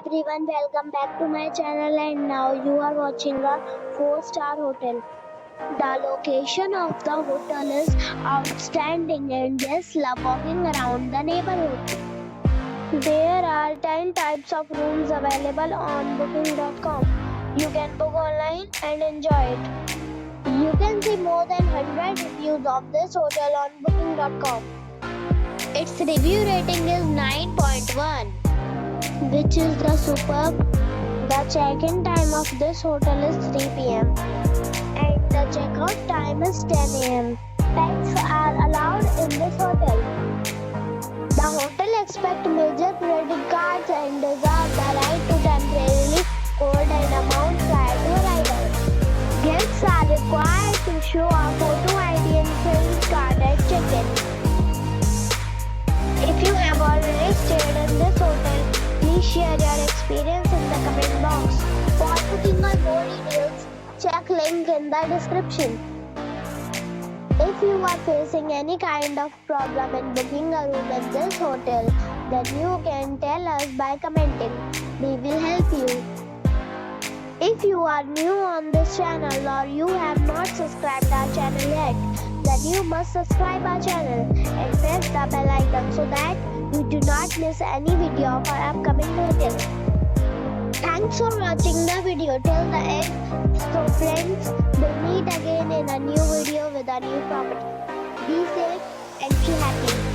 everyone, welcome back to my channel, and now you are watching a 4-star hotel. The location of the hotel is outstanding and guests love walking around the neighborhood. There are 10 types of rooms available on booking.com. You can book online and enjoy it. You can see more than 100 reviews of this hotel on booking.com. Its review rating is 9.1, which is the superb. The check-in time of this hotel is 3 p.m. and the check-out time is 10 a.m. Pets are allowed in this hotel. The hotel accepts major credit cards and reserves the right to temporarily hold an amount prior to arrival. Guests are required to show a photo ID and credit card at check-in. If you have already stayed in this hotel, please share your experience in the comment box. For booking or more details, check link in the description. If you are facing any kind of problem in booking a room in this hotel, then you can tell us by commenting. We will help you. If you are new on this channel or you have not subscribed our channel yet, then you must subscribe our channel and press the bell icon so that you do not miss any video of our upcoming hotels. Thanks for watching the video till the end. So friends, we'll meet again in a new video with a new property. Be safe and be happy.